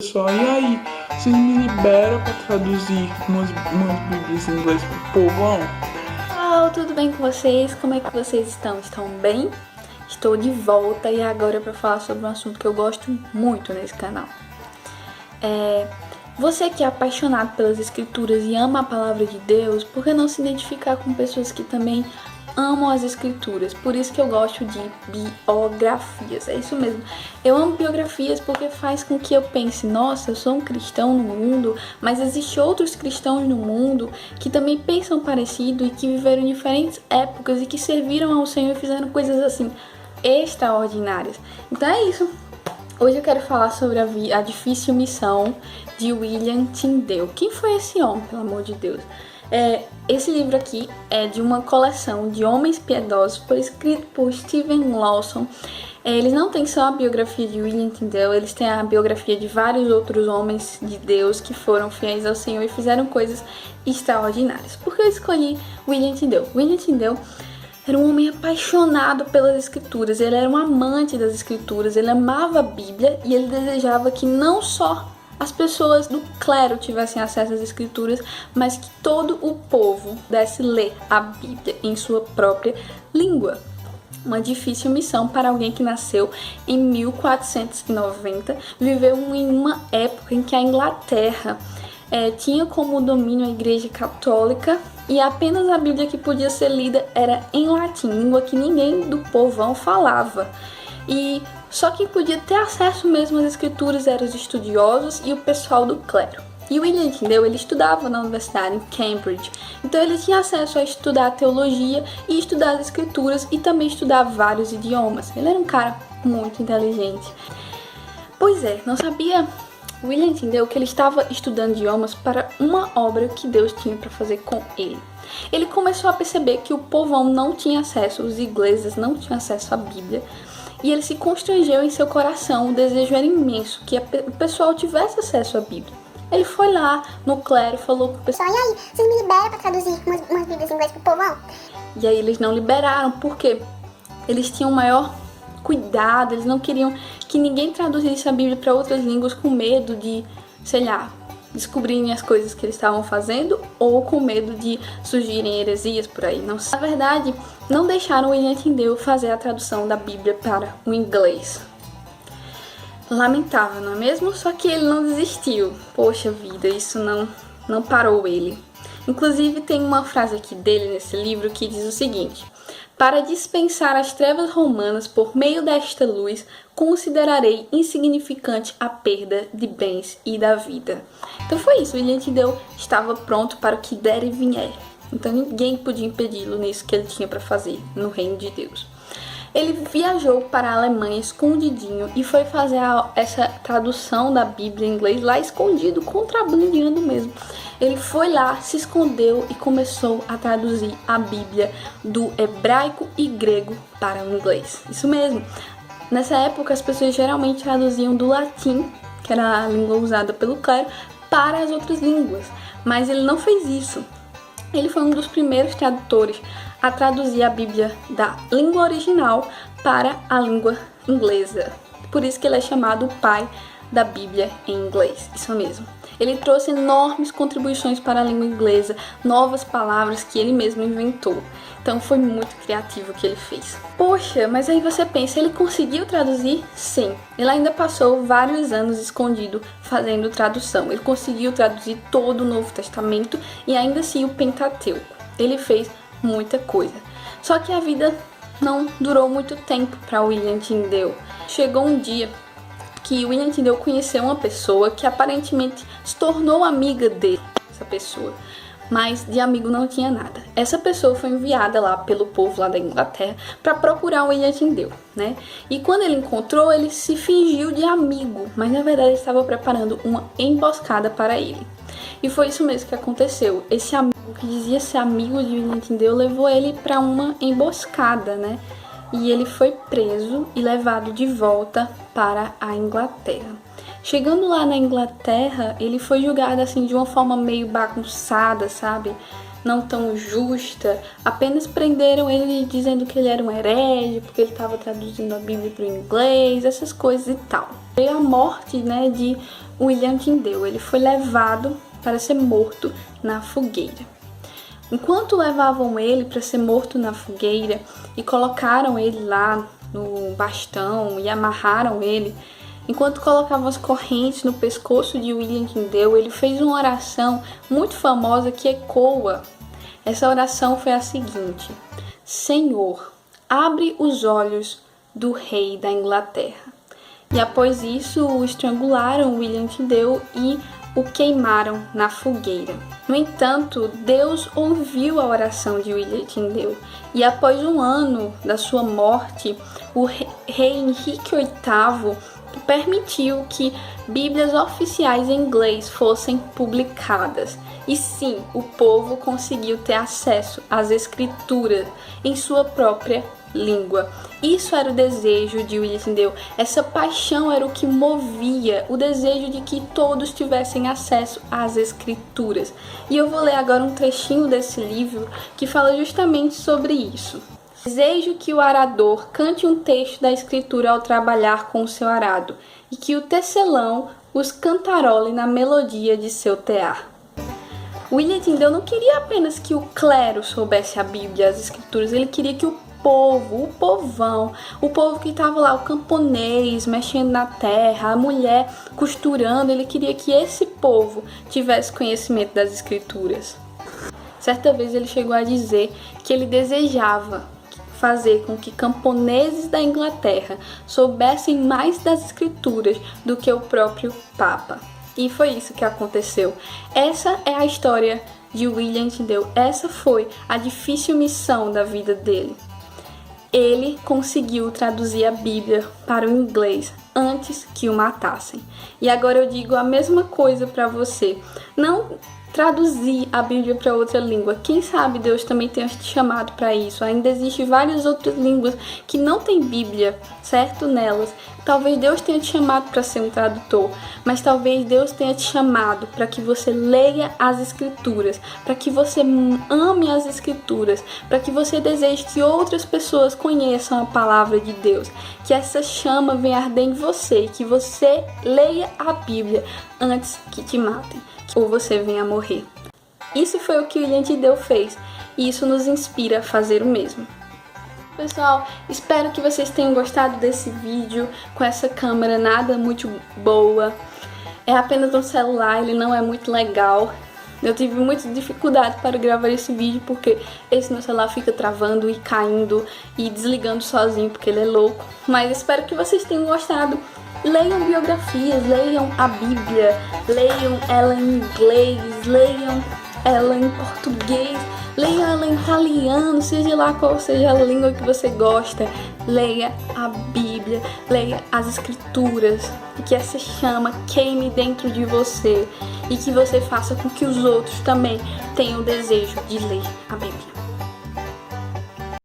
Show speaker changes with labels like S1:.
S1: Pessoal, e aí? Vocês me liberam pra traduzir umas bíblias em inglês pro povão?
S2: Olá, tudo bem com vocês? Como é que vocês estão? Estão bem? Estou de volta e agora para falar sobre um assunto que eu gosto muito nesse canal. Você que é apaixonado pelas escrituras e ama a palavra de Deus, por que não se identificar com pessoas que também amam as escrituras? Por isso que eu gosto de biografias, é isso mesmo. Eu amo biografias porque faz com que eu pense, nossa, eu sou um cristão no mundo, mas existem outros cristãos no mundo que também pensam parecido e que viveram em diferentes épocas e que serviram ao Senhor e fizeram coisas assim extraordinárias. Então é isso. Hoje eu quero falar sobre a difícil missão de William Tyndale. Quem foi esse homem, pelo amor de Deus? Esse livro aqui é de uma coleção de homens piedosos, foi escrito por Steven Lawson. Eles não têm só a biografia de William Tyndale, eles têm a biografia de vários outros homens de Deus que foram fiéis ao Senhor e fizeram coisas extraordinárias. Por que eu escolhi William Tyndale? William Tyndale era um homem apaixonado pelas escrituras, ele era um amante das escrituras, ele amava a Bíblia e ele desejava que não só as pessoas do clero tivessem acesso às escrituras, mas que todo o povo pudesse ler a Bíblia em sua própria língua. Uma difícil missão para alguém que nasceu em 1490, viveu em uma época em que a Inglaterra tinha como domínio a Igreja Católica e apenas a Bíblia que podia ser lida era em latim, língua que ninguém do povão falava. E só quem podia ter acesso mesmo às escrituras eram os estudiosos e o pessoal do clero. E o William Tyndale, ele estudava na universidade em Cambridge, então ele tinha acesso a estudar teologia e estudar as escrituras e também estudar vários idiomas. Ele era um cara muito inteligente. Pois é, não sabia William Tyndale que ele estava estudando idiomas para uma obra que Deus tinha para fazer com ele. Ele começou a perceber que o povão não tinha acesso, os ingleses não tinham acesso à Bíblia, e ele se constrangeu em seu coração, o desejo era imenso que o pessoal tivesse acesso à Bíblia. Ele foi lá no clero e falou pro pessoal:
S3: e aí, vocês me liberam pra traduzir umas bíblias em inglês pro povão?
S2: E aí eles não liberaram, porque eles tinham maior cuidado, eles não queriam que ninguém traduzisse a Bíblia para outras línguas com medo de, sei lá, descobrirem as coisas que eles estavam fazendo ou com medo de surgirem heresias por aí. Não, na verdade, não deixaram William Tyndale fazer a tradução da Bíblia para o inglês. Lamentável, não é mesmo? Só que ele não desistiu. Poxa vida, isso não parou ele. Inclusive tem uma frase aqui dele nesse livro que diz o seguinte: para dispensar as trevas romanas por meio desta luz, considerarei insignificante a perda de bens e da vida. Então foi isso, William Tyndale estava pronto para o que der e vier. Então ninguém podia impedi-lo nisso que ele tinha para fazer no reino de Deus. Ele viajou para a Alemanha escondidinho e foi fazer essa tradução da Bíblia em inglês lá escondido, contrabandeando mesmo. Ele foi lá, se escondeu e começou a traduzir a Bíblia do hebraico e grego para o inglês. Isso mesmo. Nessa época as pessoas geralmente traduziam do latim, que era a língua usada pelo clero, para as outras línguas. Mas ele não fez isso. Ele foi um dos primeiros tradutores a traduzir a Bíblia da língua original para a língua inglesa. Por isso que ele é chamado o pai da Bíblia em inglês, isso mesmo. Ele trouxe enormes contribuições para a língua inglesa, novas palavras que ele mesmo inventou. Então foi muito criativo o que ele fez. Poxa, mas aí você pensa, ele conseguiu traduzir? Sim. Ele ainda passou vários anos escondido fazendo tradução. Ele conseguiu traduzir todo o Novo Testamento e ainda assim o Pentateuco. Ele fez muita coisa. Só que a vida não durou muito tempo para William Tyndale. Chegou um dia que William Tyndale conheceu uma pessoa que aparentemente se tornou amiga dele, essa pessoa, mas de amigo não tinha nada. Essa pessoa foi enviada lá pelo povo lá da Inglaterra para procurar William Tyndale, né? E quando ele encontrou, ele se fingiu de amigo, mas na verdade ele estava preparando uma emboscada para ele. E foi isso mesmo que aconteceu. Esse amigo que dizia ser amigo de William Tyndale levou ele para uma emboscada, né? E ele foi preso e levado de volta para a Inglaterra. Chegando lá na Inglaterra, ele foi julgado assim de uma forma meio bagunçada, sabe? Não tão justa. Apenas prenderam ele dizendo que ele era um herege, porque ele estava traduzindo a Bíblia para o inglês, essas coisas e tal. Veio a morte, né, de William Tyndale. Ele foi levado para ser morto na fogueira. Enquanto levavam ele para ser morto na fogueira e colocaram ele lá no bastão e amarraram ele, enquanto colocavam as correntes no pescoço de William Tyndale, ele fez uma oração muito famosa que ecoa. Essa oração foi a seguinte: Senhor, abre os olhos do rei da Inglaterra. E após isso, o estrangularam William Tyndale e o queimaram na fogueira. No entanto, Deus ouviu a oração de William Tyndale e após um ano da sua morte, o rei Henrique VIII permitiu que Bíblias oficiais em inglês fossem publicadas. E sim, o povo conseguiu ter acesso às escrituras em sua própria língua. Isso era o desejo de William Tyndale. Essa paixão era o que movia o desejo de que todos tivessem acesso às escrituras. E eu vou ler agora um trechinho desse livro que fala justamente sobre isso. Desejo que o arador cante um texto da escritura ao trabalhar com o seu arado, e que o tecelão os cantarole na melodia de seu tear. William Tyndale não queria apenas que o clero soubesse a Bíblia, as escrituras, ele queria que o povo, o povão, o povo que estava lá, o camponês mexendo na terra, a mulher costurando, ele queria que esse povo tivesse conhecimento das escrituras. Certa vez ele chegou a dizer que ele desejava fazer com que camponeses da Inglaterra soubessem mais das escrituras do que o próprio Papa. E foi isso que aconteceu. Essa é a história de William Tyndale. Essa foi a difícil missão da vida dele. Ele conseguiu traduzir a Bíblia para o inglês antes que o matassem. E agora eu digo a mesma coisa para você. Não traduzir a Bíblia para outra língua. Quem sabe Deus também tenha te chamado para isso. Ainda existem várias outras línguas que não tem Bíblia, certo? Nelas. Talvez Deus tenha te chamado para ser um tradutor, mas talvez Deus tenha te chamado para que você leia as Escrituras, para que você ame as Escrituras, para que você deseje que outras pessoas conheçam a palavra de Deus, que essa chama venha arder em você, que você leia a Bíblia antes que te matem, ou você venha morrer. Isso foi o que William Tyndale fez, e isso nos inspira a fazer o mesmo. Pessoal, espero que vocês tenham gostado desse vídeo com essa câmera nada muito boa. É apenas um celular, ele não é muito legal. Eu tive muita dificuldade para gravar esse vídeo porque esse meu celular fica travando e caindo e desligando sozinho porque ele é louco. Mas espero que vocês tenham gostado. Leiam biografias, leiam a Bíblia, leiam ela em inglês, leiam ela em português, leiam ela em italiano, seja lá qual seja a língua que você gosta. Leia a Bíblia, leia as Escrituras, e que essa chama queime dentro de você e que você faça com que os outros também tenham o desejo de ler a Bíblia.